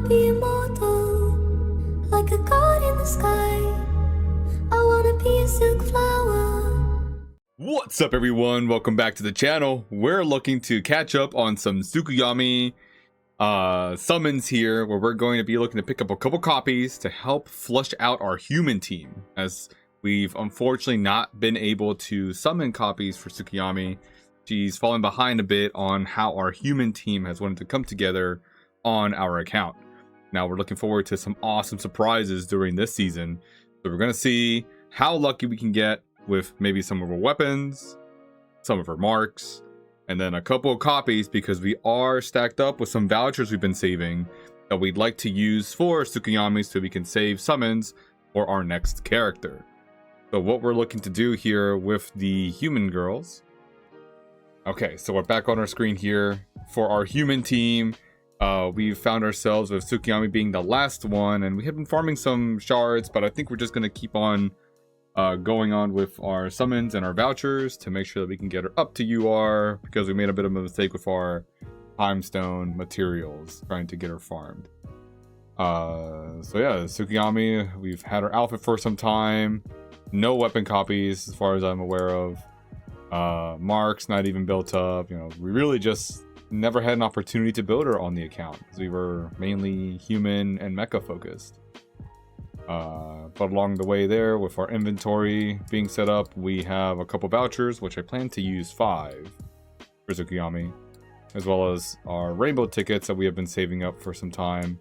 wanna be immortal, like a god in the sky. I wanna be a silk flower. What's up, everyone? Welcome back to the channel. We're looking to catch up on some Tsukuyomi summons here, where we're going to be looking to pick up a couple copies to help flush out our human team, as we've unfortunately not been able to summon copies for Tsukuyomi. She's fallen behind a bit on how our human team has wanted to come together on our account. Now we're looking forward to some awesome surprises during this season. So we're going to see how lucky we can get with maybe some of her weapons, some of her marks, and then a couple of copies, because we are stacked up with some vouchers we've been saving that we'd like to use for Tsukuyomi so we can save summons for our next character. So what we're looking to do here with the human girls. Okay, so we're back on our screen here for our human team. We've found ourselves with Tsukuyomi being the last one, and we have been farming some shards, but I think we're just going to keep on going on with our summons and our vouchers to make sure that we can get her up to UR, because we made a bit of a mistake with our time stone materials trying to get her farmed. So yeah, Tsukuyomi, we've had her outfit for some time. No weapon copies as far as I'm aware of. Marks not even built up. You know, we really just never had an opportunity to build her on the account because we were mainly human and mecha focused. But along the way there, with our inventory being set up, we have a couple vouchers, which I plan to use 5 for Tsukuyomi, as well as our rainbow tickets that we have been saving up for some time,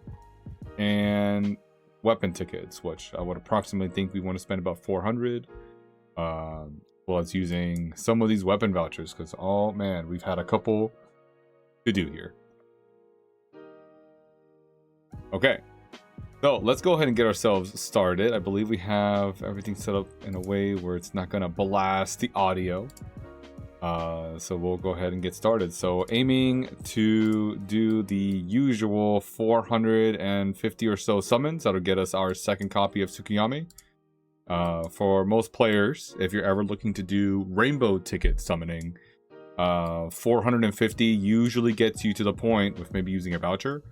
and weapon tickets, which I would approximately think we want to spend about 400. Well, as using some of these weapon vouchers, because oh man, we've had a couple to do here. Okay, so let's go ahead and get ourselves started. I believe we have everything set up in a way where it's not gonna blast the audio. So we'll go ahead and get started. So aiming to do the usual 450 or so summons. That'll get us our second copy of Tsukuyomi. For most players, if you're ever looking to do rainbow ticket summoning, 450 usually gets you to the point, with maybe using a voucher,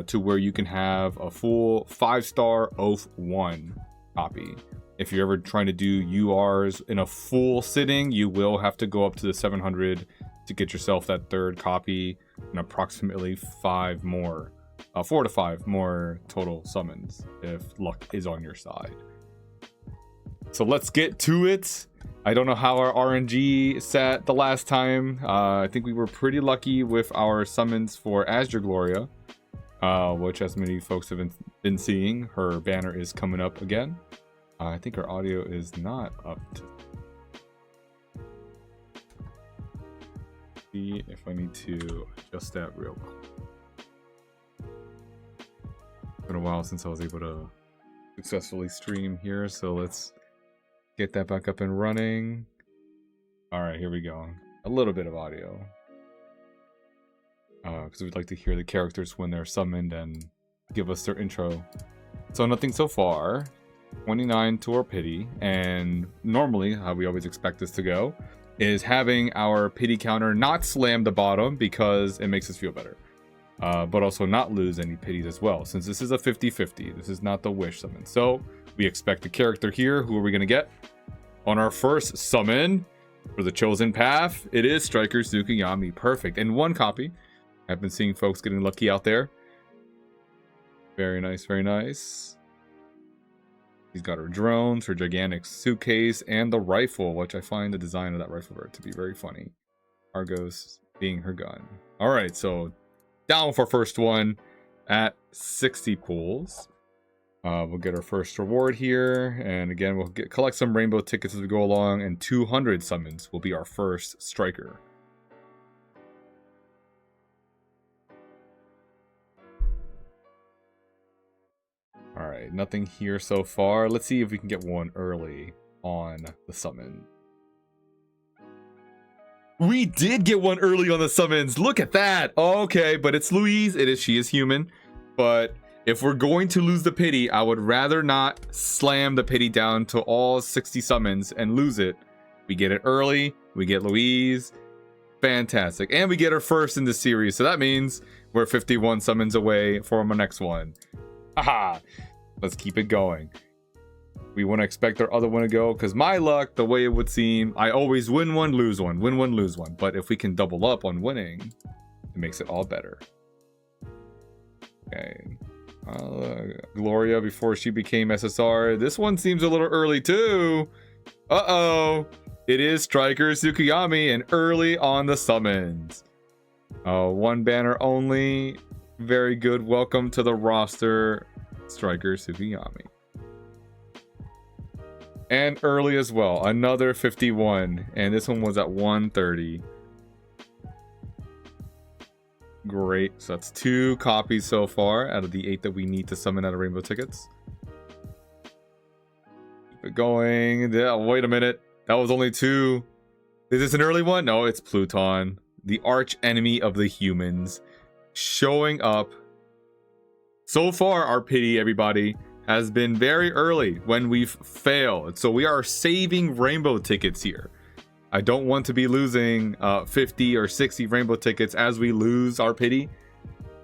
to where you can have a full 5-star Oath 1 copy. If you're ever trying to do URs in a full sitting, you will have to go up to the 700 to get yourself that third copy, and approximately 5 more, 4 to 5 more total summons if luck is on your side. So let's get to it. I don't know how our RNG sat the last time. I think we were pretty lucky with our summons for Azure Gloria, which, as many folks have been seeing, her banner is coming up again. I think our audio is not up to see if I need to adjust that real quick. It's been a while since I was able to successfully stream here, so let's get that back up and running. All right, here we go. A little bit of audio, because we'd like to hear the characters when they're summoned and give us their intro. So nothing so far. 29 to our pity, and normally how we always expect this to go is having our pity counter not slam the bottom, because it makes us feel better, but also not lose any pities as well, since this is a 50-50. This is not the wish summon, so we expect a character here. Who are we going to get on our first summon for the chosen path? It is Striker Tsukuyomi. Perfect. And 1 copy. I've been seeing folks getting lucky out there. Very nice, very nice. She's got her drones, her gigantic suitcase, and the rifle, which I find the design of that rifle to be very funny. Argos being her gun. All right, so down for first one at 60 pools. We'll get our first reward here, and again we'll collect some rainbow tickets as we go along, and 200 summons will be our first striker. All right, nothing here so far. Let's see if we can get one early on the summon. We did get one early on the summons. Look at that. Okay, but it's Louise. She is human, but if we're going to lose the pity, I would rather not slam the pity down to all 60 summons and lose it. We get it early, we get Louise, Fantastic. And we get our first in the series, so that means we're 51 summons away from our next one. Haha. Let's keep it going. We want to expect our other one to go, because my luck, the way it would seem, I always win one, lose one, win one, lose one. But if we can double up on winning, it makes it all better. Okay. Gloria before she became SSR. This one seems a little early too. Uh-oh. It is Striker Tsukuyomi and early on the summons. One banner only. Very good. Welcome to the roster, Striker Tsukuyomi. And early as well. Another 51. And this one was at 130. Great. So that's 2 copies so far out of the 8 that we need to summon out of rainbow tickets. Keep it going. Yeah, wait a minute. That was only 2. Is this an early one? No, it's Pluton, the arch enemy of the humans, showing up. So far, our pity, everybody, has been very early when we've failed. So we are saving rainbow tickets here. I don't want to be losing 50 or 60 rainbow tickets as we lose our pity.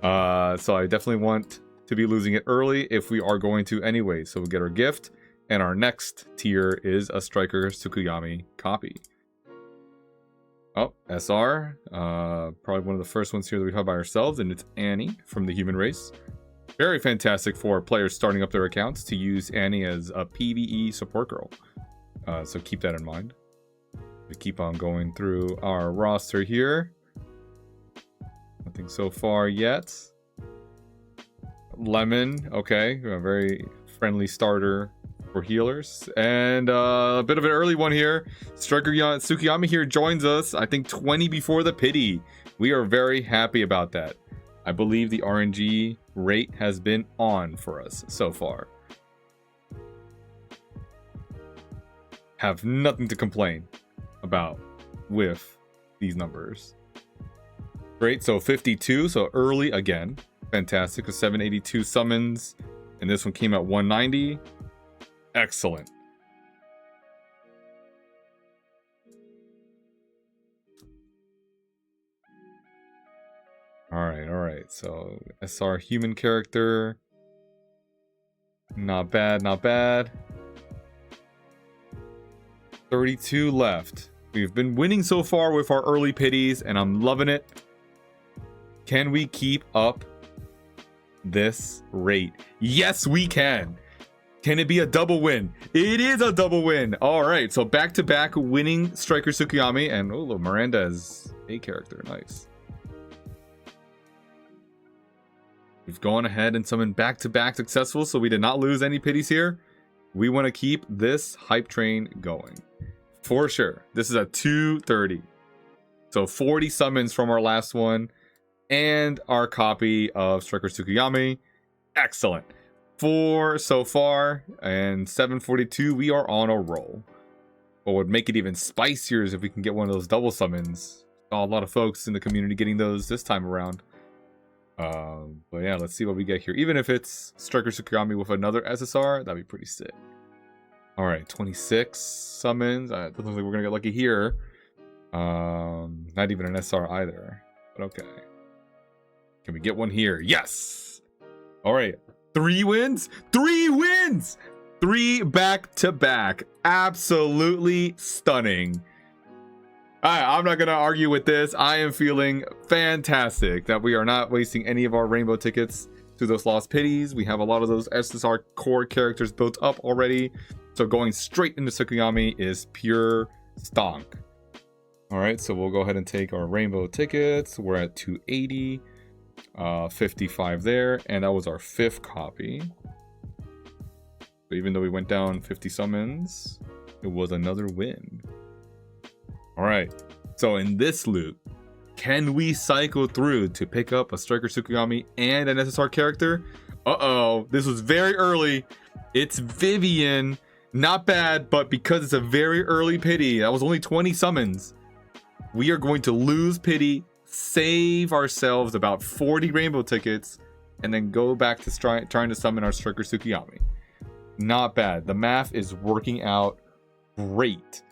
So I definitely want to be losing it early if we are going to anyway. So we'll get our gift. And our next tier is a Striker Tsukuyomi copy. Oh, SR. Probably one of the first ones here that we have by ourselves. And it's Annie from the human race. Very fantastic for players starting up their accounts to use Annie as a PvE support girl. So keep that in mind. We keep on going through our roster here. Nothing so far yet. Lemon, okay, a very friendly starter for healers. And a bit of an early one here. Striker Tsukuyomi here joins us, I think 20 before the pity. We are very happy about that. I believe the RNG rate has been on for us so far. Have nothing to complain about with these numbers. Great, so 52, so early again. Fantastic, with 782 summons, and this one came at 190. Excellent. All right, so SR human character. Not bad, not bad. 32 left. We've been winning so far with our early pities, and I'm loving it. Can we keep up this rate? Yes, we can. Can it be a double win? It is a double win. All right, so back-to-back winning Striker Tsukuyomi, and oh, Miranda is a character. Nice. We've gone ahead and summoned back-to-back successful, so we did not lose any pities here. We want to keep this hype train going. For sure. This is at 230. So 40 summons from our last one. And our copy of Striker Tsukuyomi. Excellent. 4 so far. And 742. We are on a roll. What would make it even spicier is if we can get one of those double summons. Saw a lot of folks in the community getting those this time around. But yeah, let's see what we get here. Even if it's Striker Tsukuyomi with another SSR, that'd be pretty sick. All right, 26 summons. I don't think we're gonna get lucky here. Not even an SR either. But okay. Can we get one here? Yes. All right, 3 wins. 3 wins. 3 back-to-back. Absolutely stunning. I'm not gonna argue with this. I am feeling fantastic that we are not wasting any of our rainbow tickets to those lost pities. We have a lot of those SSR core characters built up already. So going straight into Tsukuyomi is pure stonk. All right, so we'll go ahead and take our rainbow tickets. We're at 280, 55 there, and that was our 5th copy. But even though we went down 50 summons, it was another win. All right, so in this loop, can we cycle through to pick up a Striker Tsukuyomi and an SSR character? Uh-oh, this was very early. It's Vivian. Not bad, but because it's a very early pity, that was only 20 summons, we are going to lose pity, save ourselves about 40 rainbow tickets, and then go back to trying to summon our Striker Tsukuyomi. Not bad. The math is working out great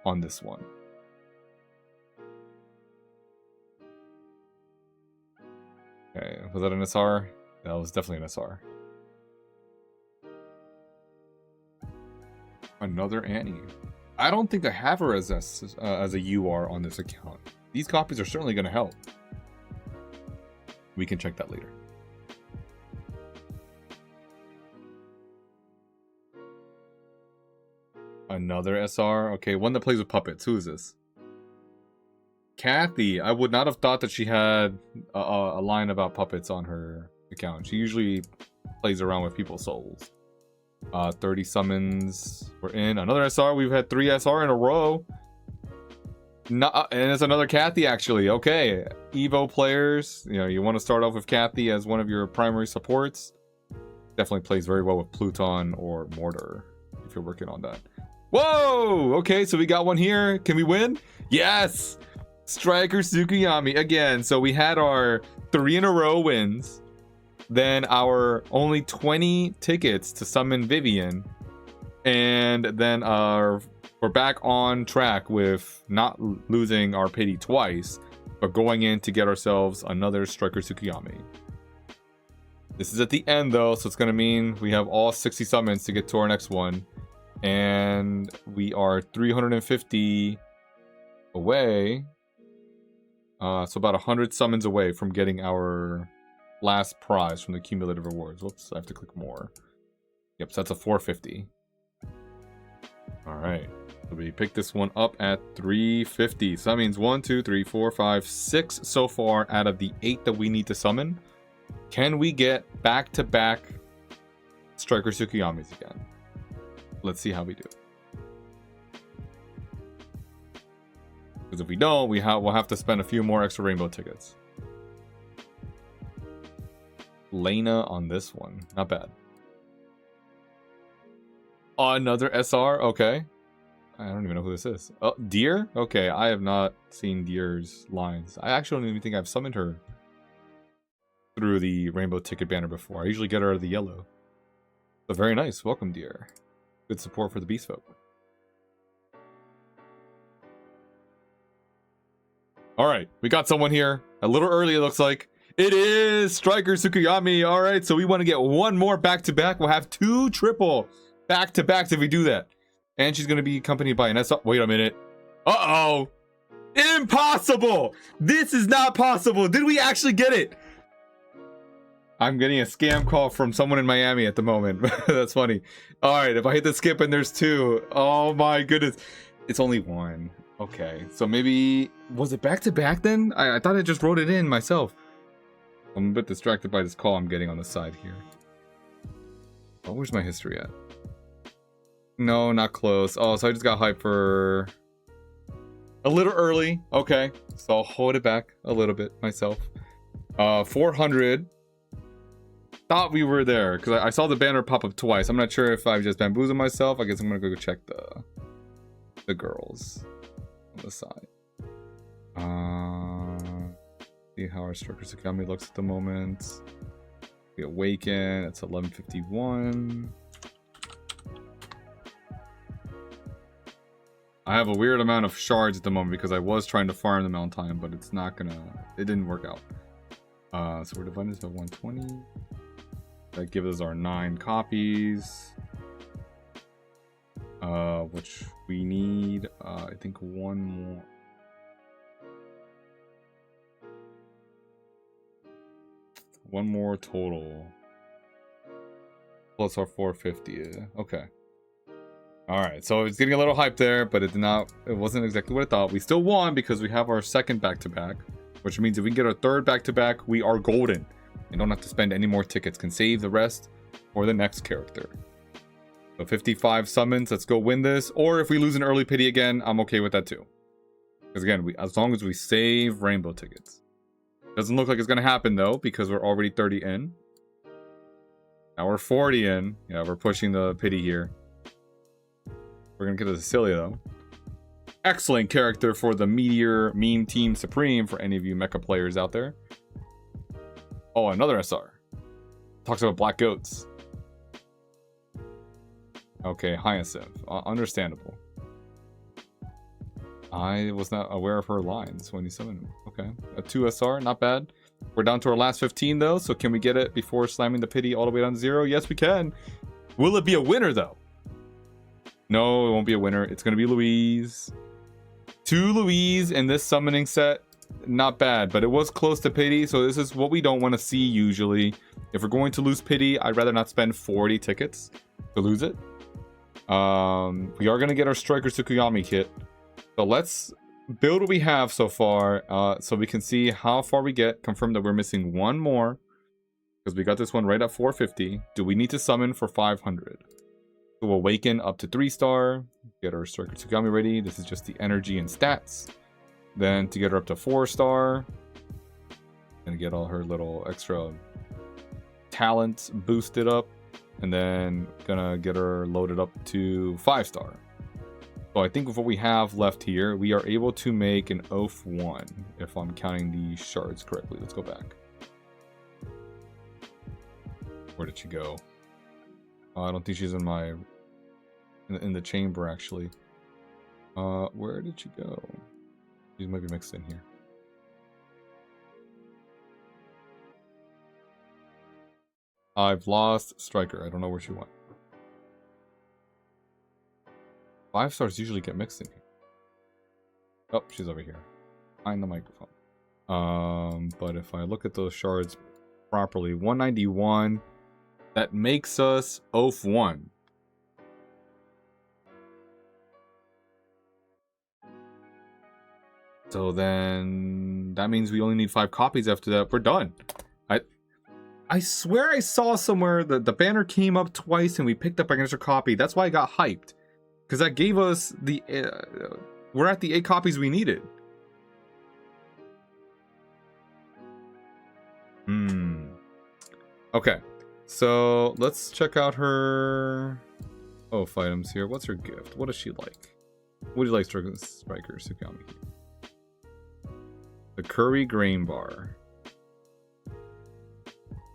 on this one. Okay, was that an SR? That was definitely an SR. Another Annie. I don't think I have her as a UR on this account. These copies are certainly going to help. We can check that later. Another SR. Okay, one that plays with puppets. Who is this? Kathy. I would not have thought that she had a line about puppets on her account. She usually plays around with people's souls. 30 summons. We're in. Another SR. We've had 3 SR in a row. And it's another Kathy, actually. Okay. Evo players. You know, you want to start off with Kathy as one of your primary supports. Definitely plays very well with Pluton or Mortar if you're working on that. Whoa! Okay, so we got one here. Can we win? Yes! Striker Tsukuyomi again. So we had our 3 in a row wins. Then our only 20 tickets to summon Vivian. And then we're back on track with not losing our pity twice, but going in to get ourselves another Striker Tsukuyomi. This is at the end though, so it's going to mean we have all 60 summons to get to our next one. And we are 350 away. So about 100 summons away from getting our last prize from the cumulative rewards. Whoops, I have to click more. Yep, so that's a 450. Alright, so we picked this one up at 350. So that means 1, 2, 3, 4, 5, 6 so far out of the 8 that we need to summon. Can we get back-to-back Striker Tsukuyomis again? Let's see how we do. Because if we don't, we'll have to spend a few more extra rainbow tickets. Lena on this one. Not bad. Another SR? Okay. I don't even know who this is. Oh, Deer? Okay, I have not seen Deer's lines. I actually don't even think I've summoned her through the rainbow ticket banner before. I usually get her out of the yellow. So very nice. Welcome, Deer. Good support for the Beast Folk. Alright, we got someone here. A little early, it looks like. It is Striker Tsukuyomi. Alright, so we want to get one more back-to-back. We'll have 2 triple back-to-backs if we do that. And she's going to be accompanied by an SR. Wait a minute. Uh-oh. Impossible! This is not possible. Did we actually get it? I'm getting a scam call from someone in Miami at the moment. That's funny. Alright, if I hit the skip and there's 2. Oh my goodness. It's only 1. Okay, so maybe... Was it back-to-back then? I thought I just wrote it in myself. I'm a bit distracted by this call I'm getting on the side here. Oh, where's my history at? No, not close. Oh, so I just got hyped for... a little early. Okay, so I'll hold it back a little bit myself. 400. Thought we were there, because I saw the banner pop up twice. I'm not sure if I've just bamboozled myself. I guess I'm going to go check the girls on the side. See how our Striker Tsukuyomi looks at the moment. We awaken. It's 11:51. I have a weird amount of shards at the moment because I was trying to farm them on time, but it's not gonna... It didn't work out. So we're dividing this by 120. That gives us our 9 copies. Which we need, I think, 1 more. One more total. Plus our 450. Okay. Alright, so it's getting a little hype there, but it wasn't exactly what I thought. We still won because we have our second back-to-back, which means if we can get our third back-to-back, we are golden. And don't have to spend any more tickets. Can save the rest for the next character. So 55 summons, let's go win this. Or if we lose an early pity again, I'm okay with that too. Because again, as long as we save rainbow tickets. Doesn't look like it's going to happen though, because we're already 30 in. Now we're 40 in. Yeah, we're pushing the pity here. We're going to get to Cecilia though. Excellent character for the Meteor Meme Team Supreme for any of you mecha players out there. Oh, another SR. Talks about black goats. Okay, Hyacinth. Understandable. I was not aware of her lines when you summoned him. Okay. A 2 SR, not bad. We're down to our last 15 though, so can we get it before slamming the pity all the way down to 0? Yes, we can. Will it be a winner though? No, it won't be a winner. It's gonna be Louise. 2 Louise in this summoning set. Not bad, but it was close to pity, so this is what we don't want to see usually. If we're going to lose pity, I'd rather not spend 40 tickets to lose it. We are going to get our Striker Tsukuyomi kit. So let's build what we have so far, so we can see how far we get. Confirm that we're missing one more, because we got this one right at 450. Do we need to summon for 500? So we'll awaken up to 3-star. Get our Striker Tsukuyomi ready. This is just the energy and stats. Then to get her up to 4-star, and get all her little extra talents boosted up, and then gonna get her loaded up to 5-star. So I think with what we have left here, we are able to make an Oath 1, if I'm counting the shards correctly. Let's go back. Where did she go? Oh, I don't think she's in my in the chamber actually. Where did she go? These might be mixed in here. I've lost Striker. I don't know where she went. 5-stars usually get mixed in here. Oh, she's over here. Behind the microphone. But if I look at those shards properly, 191. That makes us Oath 1. So then that means we only need 5 copies after that. We're done. I swear I saw somewhere that the banner came up twice and we picked up an extra copy. That's why I got hyped. Because that gave us the... we're at the 8 copies we needed. Okay. So let's check out her... Oath items here. What's her gift? What does she like? What do you like, Striker Tsukuyomi? The curry grain bar.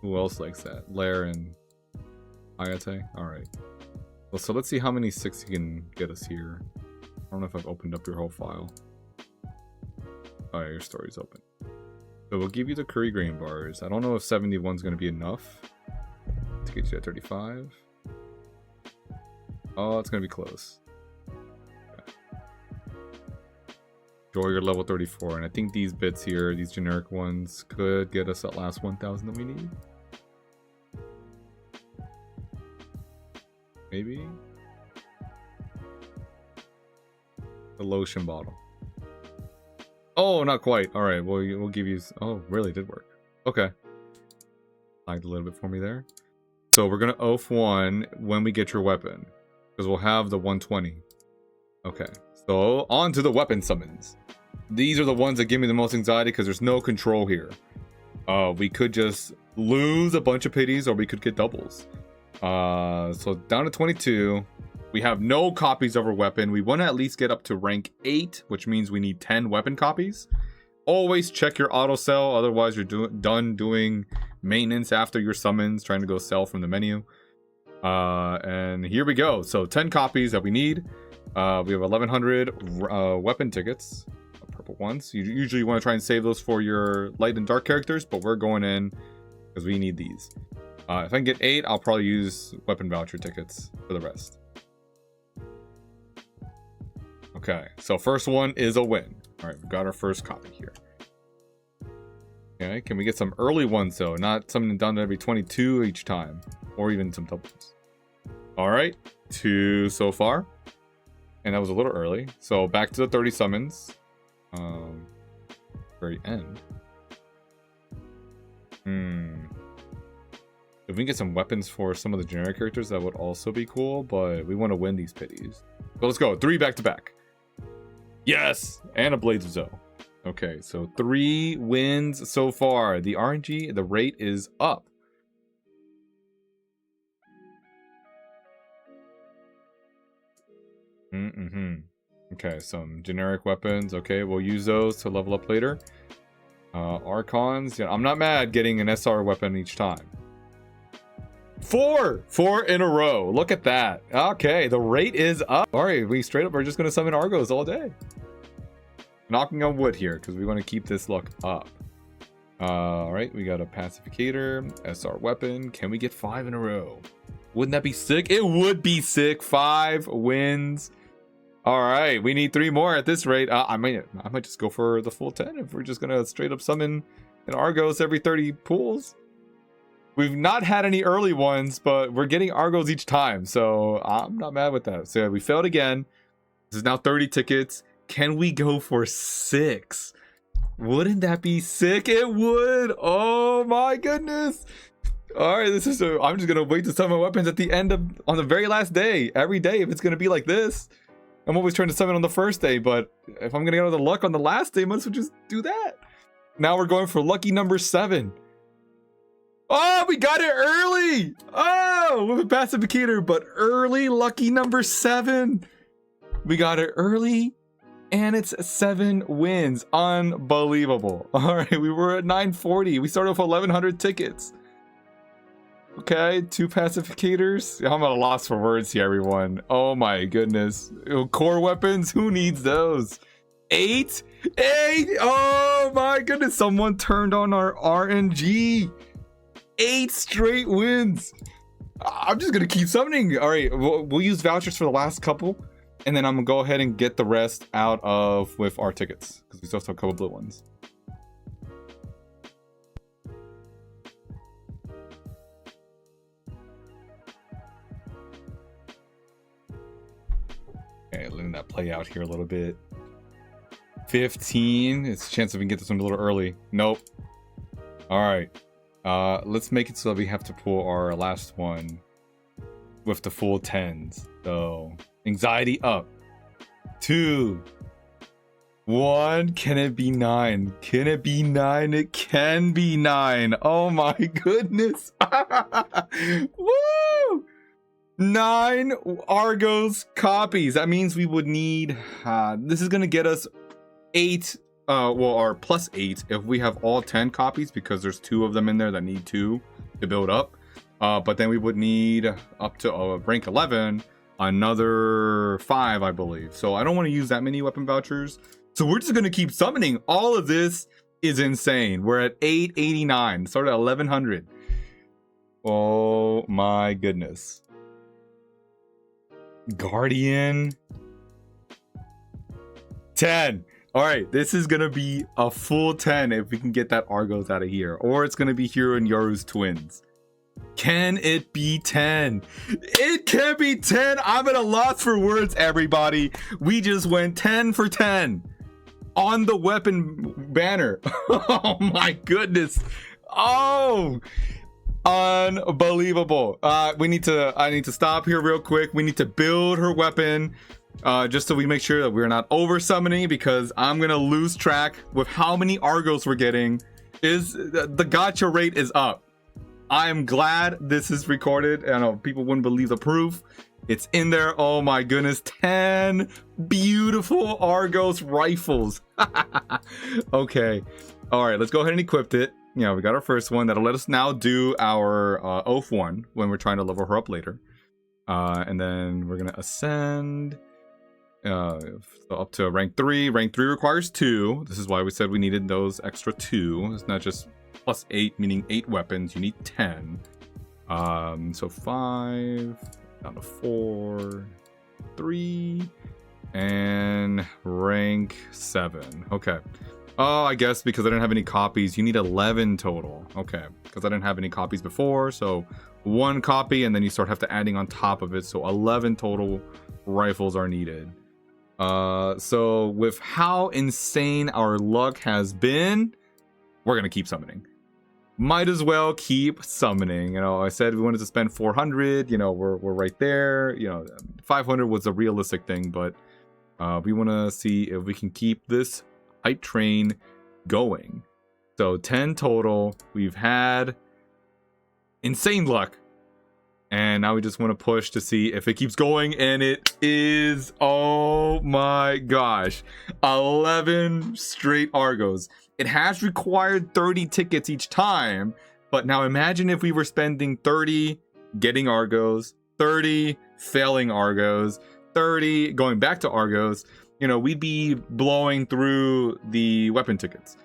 Who else likes that? Lair and Ayate? Alright. Well, so let's see how many 6 you can get us here. I don't know if I've opened up your whole file. Oh yeah, your story's open. So we'll give you the curry grain bars. I don't know if 71 is going to be enough to get you at 35. Oh, it's going to be close. Enjoy your level 34, and I think these bits here, these generic ones, could get us that last 1,000 that we need. Maybe? The lotion bottle. Oh, not quite. Alright, well, we'll give you... Oh, really did work. Okay. Lagged a little bit for me there. So we're going to Oath 1 when we get your weapon, because we'll have the 120. Okay. So, on to the weapon summons. These are the ones that give me the most anxiety because there's no control here. We could just lose a bunch of pities or we could get doubles. So down to 22. We have no copies of our weapon. We want to at least get up to rank 8, which means we need 10 weapon copies. Always check your auto sell, otherwise you're done doing maintenance after your summons, trying to go sell from the menu. And here we go. So 10 copies that we need. We have 1,100 weapon tickets, purple ones. You usually want to try and save those for your light and dark characters, but we're going in because we need these. If I can get 8, I'll probably use weapon voucher tickets for the rest. Okay, so first one is a win. All right, we've got our first copy here. Okay, can we get some early ones though? Not something done every 22 each time, or even some doubles. All right, 2 so far. And that was a little early. So back to the 30 summons. Very end. If we can get some weapons for some of the generic characters, that would also be cool. But we want to win these pities. So let's go. 3 back to back. Yes! And a Blades of Zoe. Okay, so 3 wins so far. The RNG, the rate is up. Okay, some generic weapons. Okay, we'll use those to level up later. Archons. Yeah, I'm not mad getting an SR weapon each time. 4 in a row. Look at that. Okay, the rate is up. All right, we straight up are just going to summon Argos all day. Knocking on wood here because we want to keep this luck up. All right, we got a pacificator, SR weapon. Can we get 5 in a row? Wouldn't that be sick? It would be sick. 5 wins. All right, we need 3 more at this rate. I might just go for the full 10 if we're just gonna straight up summon an Argos every 30 pulls. We've not had any early ones, but we're getting Argos each time, so I'm not mad with that. So we failed again. This is now 30 tickets. Can we go for 6? Wouldn't that be sick? It would. Oh my goodness. All right, I'm just gonna wait to summon weapons at the end on the very last day. Every day, if it's gonna be like this. I'm always trying to summon on the first day, but if I'm gonna get all the luck on the last day, might as well just do that. Now we're going for lucky number 7. Oh, we got it early. Oh, with a pacificator, but early lucky number 7. We got it early. And it's 7 wins. Unbelievable. All right, we were at 940. We started with 1,100 tickets. Okay, 2 pacificators. I'm at a loss for words here, everyone. Oh my goodness. Core weapons, who needs those? 8? 8? Oh my goodness, someone turned on our RNG. 8 straight wins. I'm just gonna keep summoning. All right, we'll use vouchers for the last couple. And then I'm gonna go ahead and get the rest out of with our tickets because we still have a couple blue ones. Okay, letting that play out here a little bit. 15. It's a chance that we can get this one a little early. Nope. All right. Let's make it so that we have to pull our last one with the full 10s. So anxiety up. 2, 1. Can it be 9? Can it be 9? It can be 9. Oh my goodness. Woo! 9 Argos copies. That means we would need this is gonna get us 8 or plus 8 if we have all 10 copies, because there's 2 of them in there that need 2 to build up. But then we would need up to rank 11 another 5, I believe. So I don't want to use that many weapon vouchers. So we're just going to keep summoning. All of this is insane. We're at 889. Started at 1100. Oh my goodness. Guardian. 10. All right, this is going to be a full 10 if we can get that Argos out of here. Or it's going to be Hiro and Yoru's twins. Can it be 10? It can be 10. I'm at a loss for words, everybody. We just went 10 for 10 on the weapon banner. Oh my goodness. Oh, unbelievable. I need to stop here real quick. We need to build her weapon just so we make sure that we're not over summoning, because I'm gonna lose track with how many Argos we're getting. The gacha rate is up. I am glad this is recorded. I know people wouldn't believe the proof. It's in there. Oh my goodness. 10 beautiful Argos rifles. Okay. All right, let's go ahead and equip it. You know, we got our first one. That'll let us now do our oath one when we're trying to level her up later. And then we're going to ascend so up to rank 3. Rank 3 requires 2. This is why we said we needed those extra 2. It's not just plus 8, meaning 8 weapons. You need 10. So 5 down to 4, 3, and rank 7. Okay. Oh, I guess because I didn't have any copies, you need 11 total. Okay, because I didn't have any copies before, so 1 copy, and then you have to adding on top of it, so 11 total rifles are needed. So with how insane our luck has been, we're gonna keep summoning. Might as well keep summoning. You know, I said we wanted to spend 400. You know, we're right there. You know, 500 was a realistic thing, but we want to see if we can keep this hype train going. So 10 total. We've had insane luck, and now we just want to push to see if it keeps going, and it is. Oh my gosh, 11 straight Argos. It has required 30 tickets each time, but now imagine if we were spending 30 getting Argos, 30 failing Argos, 30 going back to Argos. You know, we'd be blowing through the weapon tickets.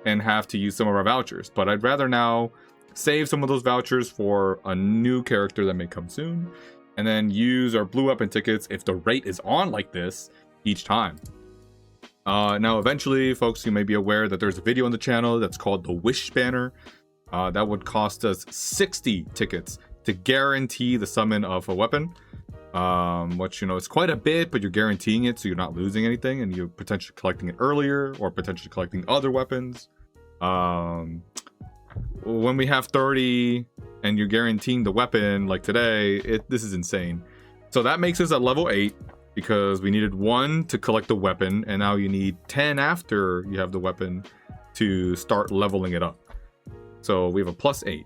and have to use some of our vouchers. But I'd rather now save some of those vouchers for a new character that may come soon, and then use our blue weapon tickets if the rate is on like this each time. Now, eventually, folks, you may be aware that there's a video on the channel that's called the Wish Banner. That would cost us 60 tickets to guarantee the summon of a weapon. Which, you know, it's quite a bit, but you're guaranteeing it, so you're not losing anything, and you're potentially collecting it earlier, or potentially collecting other weapons. When we have 30 and you're guaranteeing the weapon like today, this is insane. So that makes us at level 8 because we needed 1 to collect the weapon, and now you need 10 after you have the weapon to start leveling it up. So we have a +8,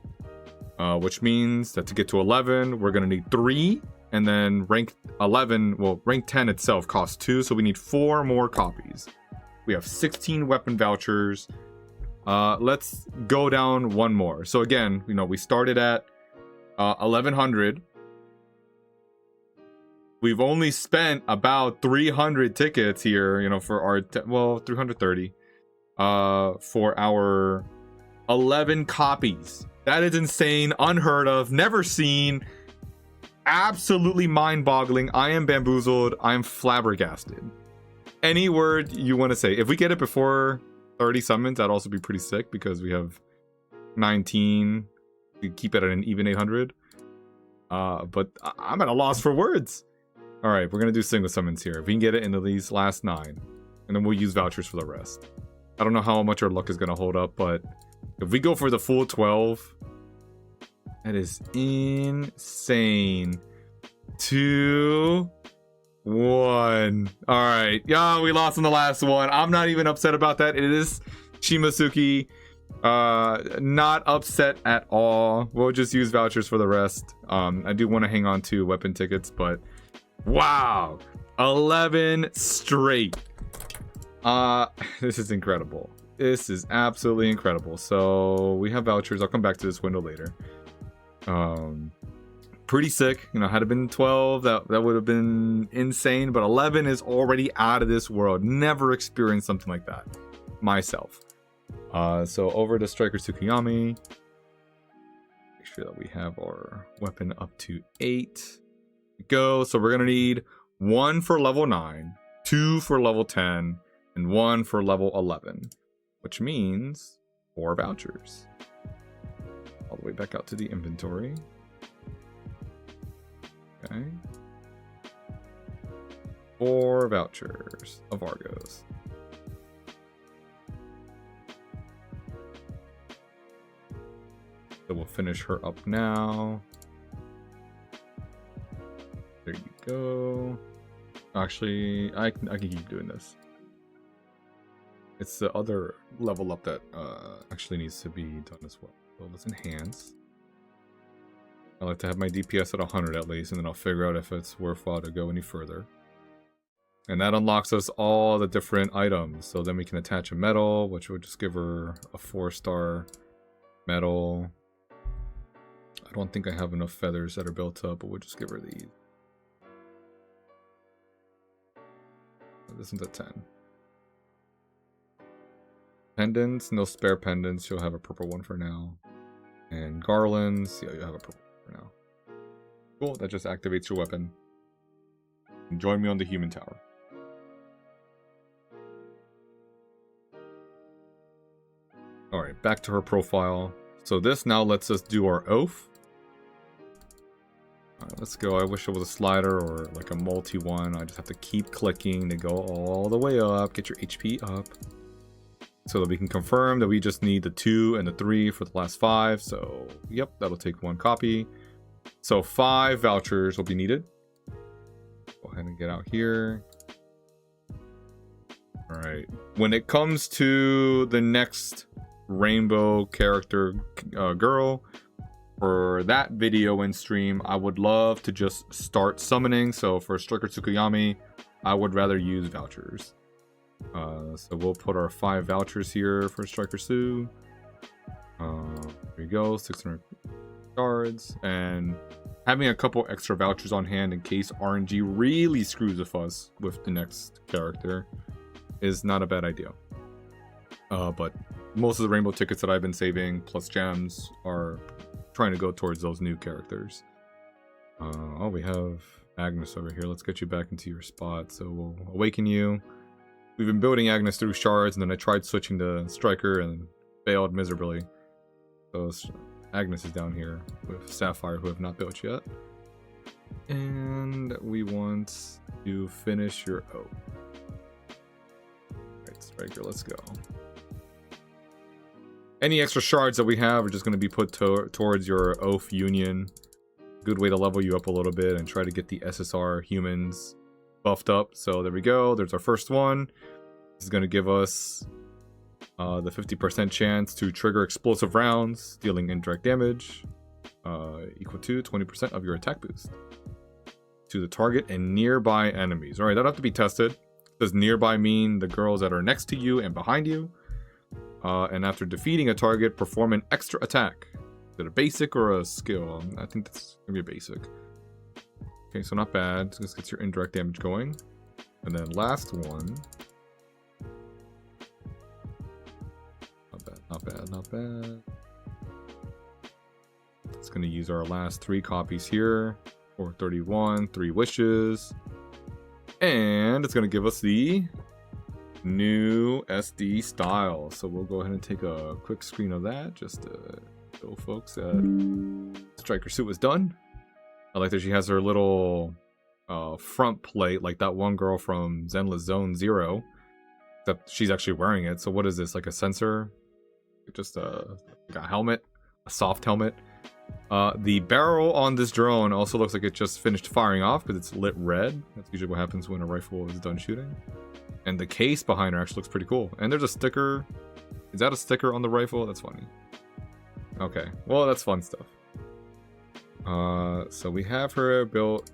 which means that to get to 11 we're gonna need 3, and then rank 11, well, rank 10 itself costs 2, so we need 4 more copies. We have 16 weapon vouchers. Let's go down 1 more. So again, you know, we started at 1100. We've only spent about 300 tickets here, you know, for our 330 for our 11 copies. That is insane, unheard of, never seen, absolutely mind-boggling. I am bamboozled. I am flabbergasted. Any word you want to say. If we get it before 30 summons, that'd also be pretty sick because we have 19. We keep it at an even 800. But I'm at a loss for words. All right, we're gonna do single summons here. If we can get it into these last 9, and then we'll use vouchers for the rest. I don't know how much our luck is gonna hold up, but if we go for the full 12, that is insane. 2, 1. All right, yeah, we lost in the last one. I'm not even upset about that. It is Shimasuki. Not upset at all. We'll just use vouchers for the rest. I do want to hang on to weapon tickets, but wow, 11 straight. This is incredible. This is absolutely incredible. So we have vouchers. I'll come back to this window later. Pretty sick. You know, had it been 12, that would have been insane, but 11 is already out of this world. Never experienced something like that myself. So over to Striker Tsukuyomi. Make sure that we have our weapon up to 8. Go. So we're gonna need 1 for level 9, 2 for level 10, and 1 for level 11, which means 4 vouchers. All the way back out to the inventory. Okay. 4 vouchers of Argos. So we'll finish her up now. There you go. Actually, I can keep doing this. It's the other level up that actually needs to be done as well. So let's enhance. I like to have my DPS at 100 at least, and then I'll figure out if it's worthwhile to go any further. And that unlocks us all the different items. So then we can attach a medal, which would just give her a 4-star medal. I don't think I have enough feathers that are built up, but we'll just give her these. This one's at 10. Pendants, no spare pendants. You'll have a purple one for now. And garlands, yeah, you'll have a purple one for now. Cool, that just activates your weapon. And join me on the human tower. Alright, back to her profile. So this now lets us do our oath. Alright, let's go. I wish it was a slider or like a multi one. I just have to keep clicking to go all the way up. Get your HP up. So that we can confirm that we just need the 2 and the 3 for the last 5. So, yep, that'll take 1 copy. So 5 vouchers will be needed. Go ahead and get out here. Alright. When it comes to the next rainbow character girl, for that video and stream, I would love to just start summoning. So for Striker Tsukuyomi, I would rather use vouchers. So we'll put our 5 vouchers here for Striker Tsu. Here we go, 600 cards, and having a couple extra vouchers on hand in case RNG really screws with us with the next character is not a bad idea. But most of the rainbow tickets that I've been saving plus gems are trying to go towards those new characters. Oh, we have Agnes over here. Let's get you back into your spot. So we'll awaken you. We've been building Agnes through shards, and then I tried switching to Striker and failed miserably. So Agnes is down here with Sapphire, who have not built yet. And we want to finish your O. Alright, Striker, let's go. Any extra shards that we have are just going to be put towards your Oath Union. Good way to level you up a little bit and try to get the SSR humans buffed up. So there we go. There's our first one. This is going to give us the 50% chance to trigger explosive rounds, dealing indirect damage equal to 20% of your attack boost to the target and nearby enemies. All right, that'll have to be tested. Does nearby mean the girls that are next to you and behind you? And after defeating a target, perform an extra attack. Is it a basic or a skill? I think that's gonna be a basic. Okay, so not bad. This gets your indirect damage going. And then last one. Not bad, not bad, not bad. It's gonna use our last 3 copies here. 431, 3 wishes. And it's gonna give us the new SD style. So we'll go ahead and take a quick screen of that just to show folks that Striker suit was done. I like that she has her little front plate like that one girl from Zenless Zone 0, except she's actually wearing it. So what is this, like a sensor? Just like a helmet, a soft helmet. The barrel on this drone also looks like it just finished firing off because it's lit red. That's usually what happens when a rifle is done shooting. And the case behind her actually looks pretty cool. And there's a sticker. Is that a sticker on the rifle? That's funny. Okay, well, that's fun stuff. So we have her built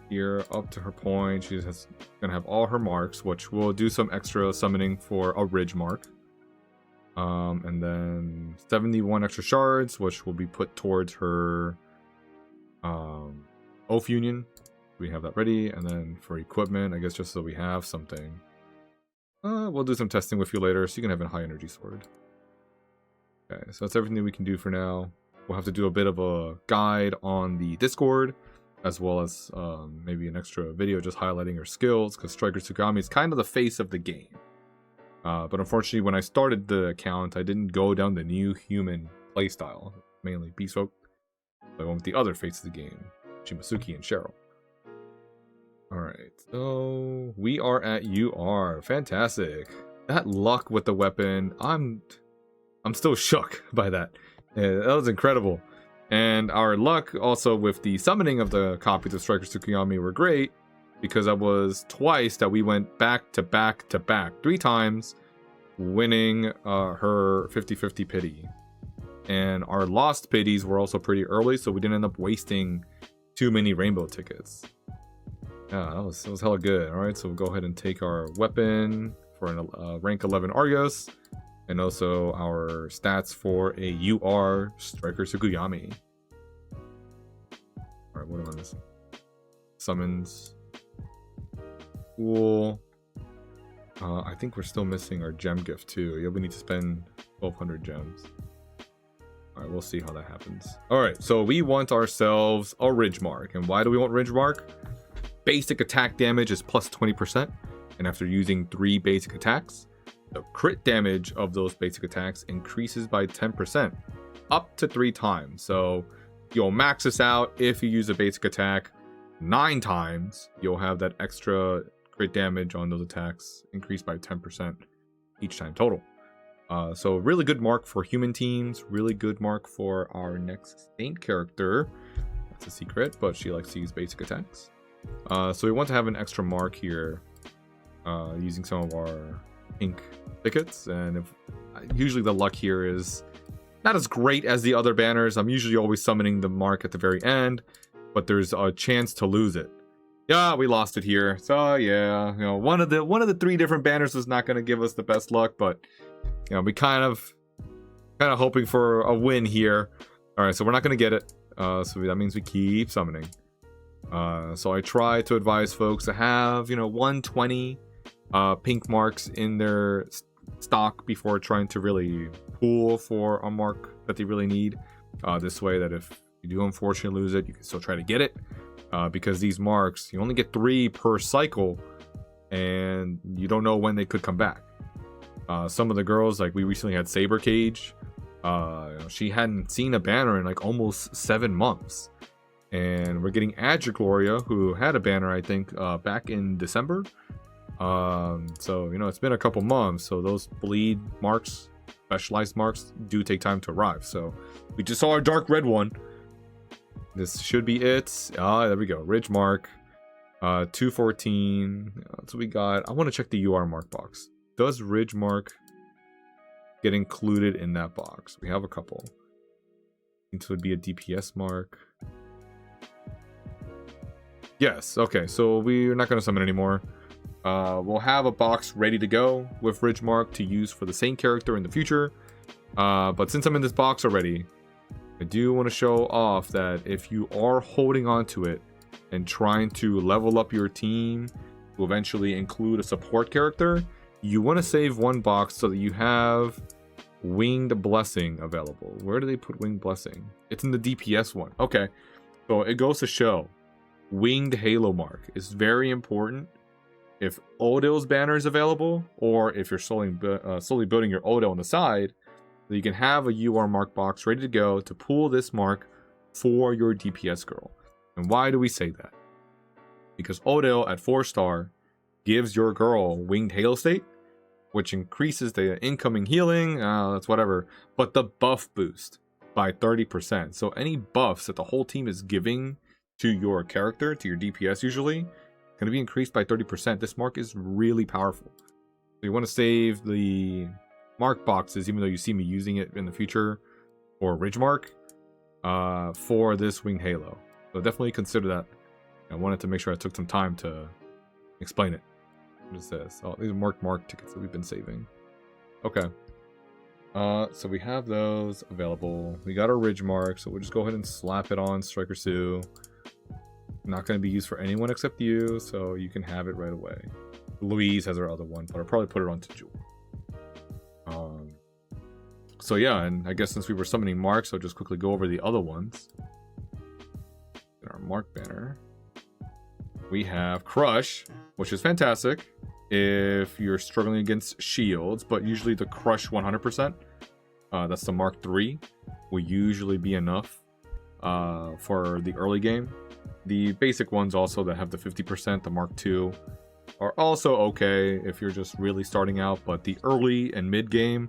here up to her point. She's gonna have all her marks, which we'll do some extra summoning for a ridge mark. And then 71 extra shards, which will be put towards her Oath Union. We have that ready. And then for equipment, I guess just so we have something. We'll do some testing with you later, so you can have a high energy sword. Okay, so that's everything we can do for now. We'll have to do a bit of a guide on the Discord, as well as maybe an extra video just highlighting her skills, because Striker Tsukuyomi is kind of the face of the game. But unfortunately, when I started the account, I didn't go down the new human playstyle, mainly Beast Folk. I went with the other face of the game, Shimasuki and Cheryl. Alright, so we are at UR. Fantastic. That luck with the weapon, I'm still shook by that. That was incredible. And our luck also with the summoning of the copies of Striker Tsukuyomi were great, because that was twice that we went back to back to back. 3 times winning her 50-50 pity. And our lost pities were also pretty early, so we didn't end up wasting too many rainbow tickets. Yeah, that was hella good. Alright, so we'll go ahead and take our weapon for a rank 11 Argos, and also our stats for a UR Striker Tsukuyomi. Alright, what am I missing? Summons. Cool. I think we're still missing our gem gift too. Yeah, we need to spend 1,200 gems. Alright, we'll see how that happens. Alright, so we want ourselves a ridge mark. And why do we want ridge mark? Basic attack damage is plus 20%. And after using 3 basic attacks, the crit damage of those basic attacks increases by 10%. Up to 3 times. So you'll max this out if you use a basic attack 9 times. You'll have that extra crit damage on those attacks increased by 10% each time total. So really good mark for human teams. Really good mark for our next Saint character. That's a secret, but she likes to use basic attacks. So we want to have an extra mark here using some of our pink tickets. And usually the luck here is not as great as the other banners. I'm usually always summoning the mark at the very end, but there's a chance to lose it. Yeah, we lost it here. So yeah, you know, one of the 3 different banners is not going to give us the best luck, but you know, we kind of hoping for a win here. All right, so we're not going to get it. So that means we keep summoning. So I try to advise folks to have, you know, 120 pink marks in their stock before trying to really pool for a mark that they really need. This way that if you do unfortunately lose it, you can still try to get it. Because these marks, you only get 3 per cycle, and you don't know when they could come back. Some of the girls, like we recently had Saber Cage, she hadn't seen a banner in like almost 7 months. And we're getting Gloria, who had a banner, I think, back in December. So, you know, it's been a couple months. So those bleed marks, specialized marks, do take time to arrive. So we just saw our dark red one. This should be it. There we go. Ridge mark. 214. That's what we got. I want to check the UR mark box. Does ridge mark get included in that box? We have a couple. This would be a DPS mark. Yes. Okay. So we're not going to summon anymore. We'll have a box ready to go with ridge mark to use for the same character in the future. But since I'm in this box already, I do want to show off that if you are holding on to it and trying to level up your team to eventually include a support character, you want to save one box so that you have Winged Blessing available. Where do they put Winged Blessing? It's in the DPS one. Okay, so it goes to show Winged Halo mark is very important. If Odil's banner is available, or if you're slowly building your Odil on the side, so you can have a UR mark box ready to go to pull this mark for your DPS girl. And why do we say that? Because Odil at 4-star gives your girl Winged Halo state, which increases the incoming healing, that's whatever, but the buff boost by 30%. So any buffs that the whole team is giving to your character, to your DPS usually, going to be increased by 30%. This mark is really powerful. So you want to save the mark boxes, even though you see me using it in the future, or ridge mark, for this Winged Halo. So definitely consider that. I wanted to make sure I took some time to explain it. What it says. Oh, these are mark tickets that we've been saving. Okay. So we have those available. We got our ridge mark, so we'll just go ahead and slap it on Striker Sue. Not going to be used for anyone except you, so you can have it right away. Louise has her other one, but I'll probably put it on to Jewel. So yeah, and I guess since we were summoning marks, I'll just quickly go over the other ones. In our mark banner, we have Crush, which is fantastic if you're struggling against shields, but usually the Crush 100%, that's the Mark 3, will usually be enough for the early game. The basic ones also that have the 50%, the Mark 2, are also okay if you're just really starting out, but the early and mid game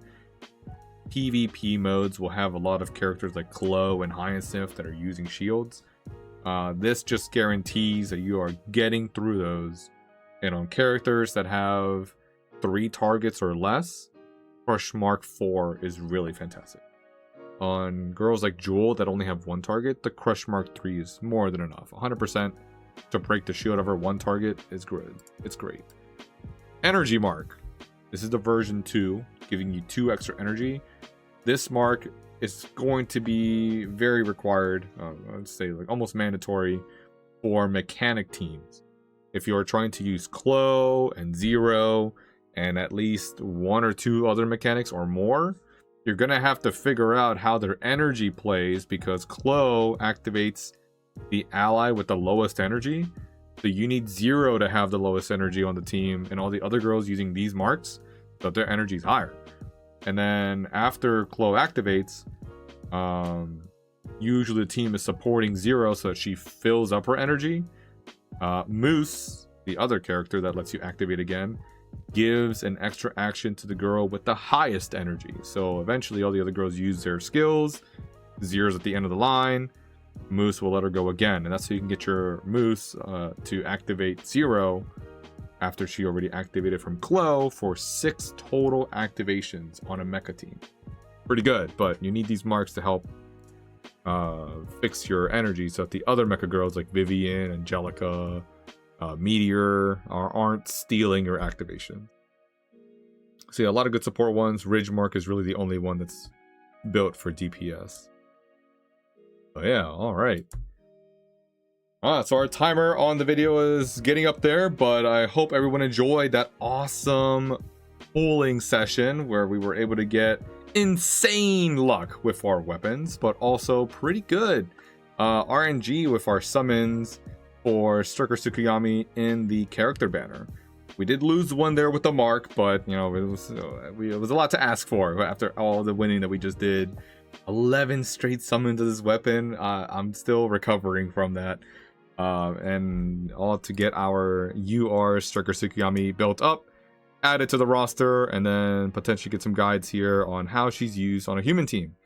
PvP modes will have a lot of characters like Chloe and Hyacinth that are using shields. This just guarantees that you are getting through those. And on characters that have 3 targets or less, Crush Mark 4 is really fantastic. On girls like Jewel that only have 1 target, the Crush Mark 3 is more than enough. 100% to break the shield over 1 target is good. It's great. Energy Mark. This is the version 2, giving you 2 extra energy. This mark is going to be very required, I'd say like almost mandatory for mechanic teams. If you're trying to use Chloe and Zero and at least 1 or 2 other mechanics or more, you're gonna have to figure out how their energy plays, because Chloe activates the ally with the lowest energy. So you need Zero to have the lowest energy on the team, and all the other girls using these marks, so their energy is higher. And then after Chloe activates, usually the team is supporting Zero so that she fills up her energy. Moose, the other character that lets you activate again, gives an extra action to the girl with the highest energy. So eventually all the other girls use their skills. Zero's at the end of the line. Moose will let her go again, and that's how you can get your Moose to activate Zero after she already activated from Chloe for 6 total activations on a mecha team. Pretty good, but you need these marks to help fix your energy so that the other mecha girls like Vivian, Angelica, Meteor aren't stealing your activation. So yeah, a lot of good support ones. Ridge Mark is really the only one that's built for DPS. So yeah, alright. So our timer on the video is getting up there, but I hope everyone enjoyed that awesome pulling session where we were able to get insane luck with our weapons, but also pretty good RNG with our summons for Striker Tsukuyomi in the character banner. We did lose one there with the mark, but you know, it was a lot to ask for after all the winning that we just did. 11 straight summons of this weapon. I'm still recovering from that. And all to get our UR Striker Tsukuyomi built up, added to the roster, and then potentially get some guides here on how she's used on a human team.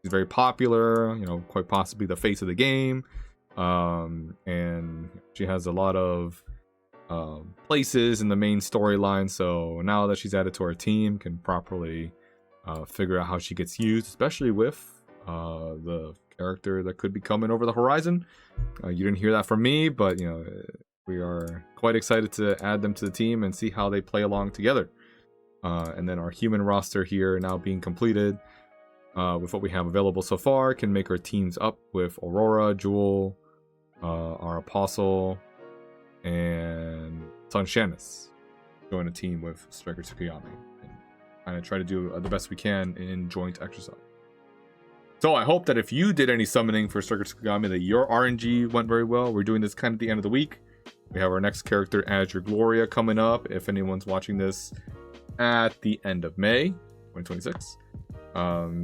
She's very popular, you know, quite possibly the face of the game. And she has a lot of places in the main storyline, so now that she's added to our team, can properly figure out how she gets used, especially with the character that could be coming over the horizon. You didn't hear that from me, but you know, we are quite excited to add them to the team and see how they play along together. And then our human roster here now being completed with what we have available so far can make our teams up with Aurora, Jewel, our Apostle, and Sun Shamus. Join a team with Striker Tsukuyomi and kind of try to do the best we can in joint exercise. So I hope that if you did any summoning for Striker Tsukuyomi, that your RNG went very well. We're doing this kind of at the end of the week. We have our next character, Azure Gloria, coming up, if anyone's watching this at the end of May 2026.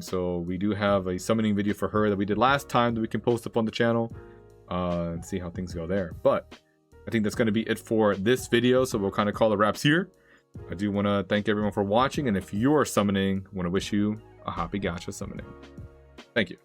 So we do have a summoning video for her that we did last time that we can post up on the channel and see how things go there. But I think that's going to be it for this video, so we'll kind of call the wraps here. I do want to thank everyone for watching, and if you're summoning, I want to wish you a happy gacha summoning. Thank you.